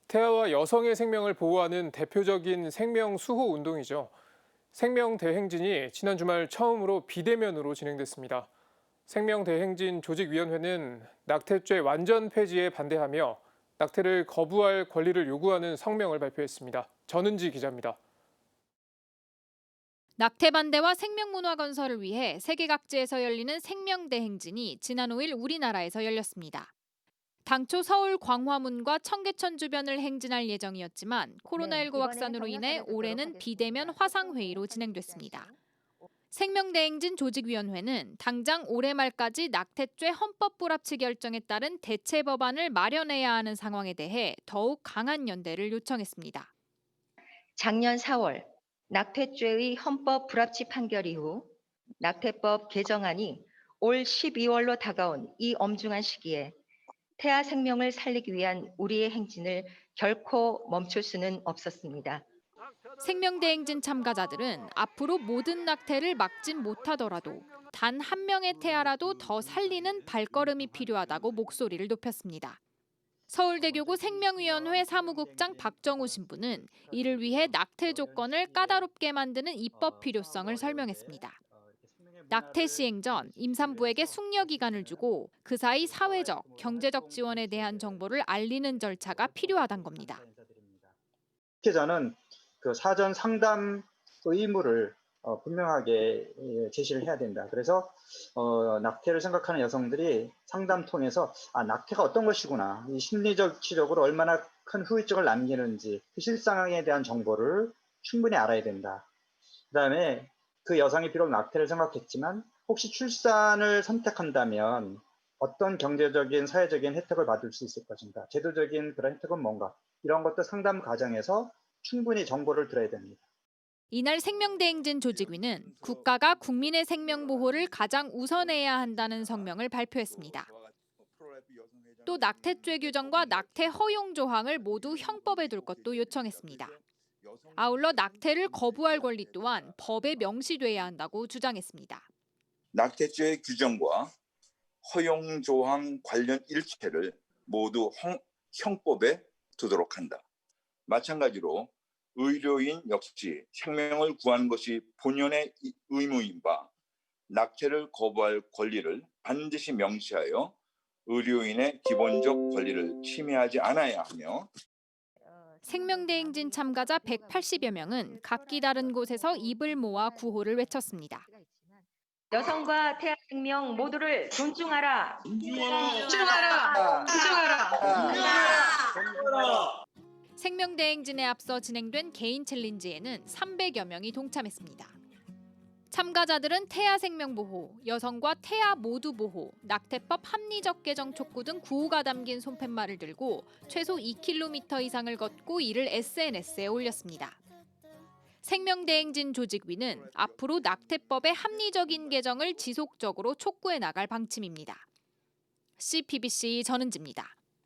태아와 여성의 생명을 보호하는 대표적인 생명 수호 운동이죠. 생명대행진이 지난 주말 처음으로 비대면으로 진행됐습니다. 생명대행진 조직위원회는 낙태죄 완전 폐지에 반대하며 낙태를 거부할 권리를 요구하는 성명을 발표했습니다. 전은지 기자입니다. 낙태 반대와 생명 문화 건설을 위해 세계 각지에서 열리는 생명대행진이 지난 5일 우리나라에서 열렸습니다. 당초 서울 광화문과 청계천 주변을 행진할 예정이었지만 코로나19 확산으로 인해 올해는 비대면 화상회의로 진행됐습니다. 생명대행진 조직위원회는 당장 올해 말까지 낙태죄 헌법 불합치 결정에 따른 대체 법안을 마련해야 하는 상황에 대해 더욱 강한 연대를 요청했습니다. 작년 4월 낙태죄의 헌법 불합치 판결 이후 낙태법 개정안이 올 12월로 다가온 이 엄중한 시기에 태아 생명을 살리기 위한 우리의 행진을 결코 멈출 수는 없었습니다. 생명대행진 참가자들은 앞으로 모든 낙태를 막진 못하더라도 단 한 명의 태아라도 더 살리는 발걸음이 필요하다고 목소리를 높였습니다. 서울대교구 생명위원회 사무국장 박정우 신부는 이를 위해 낙태 조건을 까다롭게 만드는 입법 필요성을 설명했습니다. 낙태 시행 전 임산부에게 숙려 기간을 주고 그 사이 사회적, 경제적 지원에 대한 정보를 알리는 절차가 필요하단 겁니다. 피해자는 그 사전 상담 의무를 분명하게 제시를 해야 된다. 그래서 낙태를 생각하는 여성들이 상담 통해서 낙태가 어떤 것이구나, 이 심리적, 치적으로 얼마나 큰 후유증을 남기는지 그 실상에 대한 정보를 충분히 알아야 된다. 그다음에 그 여성이 비록 낙태를 생각했지만 혹시 출산을 선택한다면 어떤 경제적인, 사회적인 혜택을 받을 수 있을 것인가, 제도적인 그런 혜택은 뭔가, 이런 것도 상담 과정에서 충분히 정보를 들어야 됩니다. 이날 생명대행진 조직위는 국가가 국민의 생명 보호를 가장 우선해야 한다는 성명을 발표했습니다. 또 낙태죄 규정과 낙태 허용 조항을 모두 형법에 둘 것도 요청했습니다. 아울러 낙태를 거부할 권리 또한 법에 명시돼야 한다고 주장했습니다. 낙태죄 규정과 허용 조항 관련 일체를 모두 형법에 두도록 한다. 마찬가지로 의료인 역시 생명을 구하는 것이 본연의 의무인 바 낙태를 거부할 권리를 반드시 명시하여 의료인의 기본적 권리를 침해하지 않아야 하며, 생명대행진 참가자 180여 명은 각기 다른 곳에서 입을 모아 구호를 외쳤습니다. 여성과 태아 생명 모두를 존중하라. 존중하라. 존중하라. 생명대행진에 앞서 진행된 개인 챌린지에는 300여 명이 동참했습니다. 참가자들은 태아 생명 보호, 여성과 태아 모두 보호, 낙태법 합리적 개정 촉구 등 구호가 담긴 손팻말을 들고 최소 2km 이상을 걷고 이를 SNS에 올렸습니다. 생명대행진 조직위는 앞으로 낙태법의 합리적인 개정을 지속적으로 촉구해 나갈 방침입니다. CPBC 전은지입니다.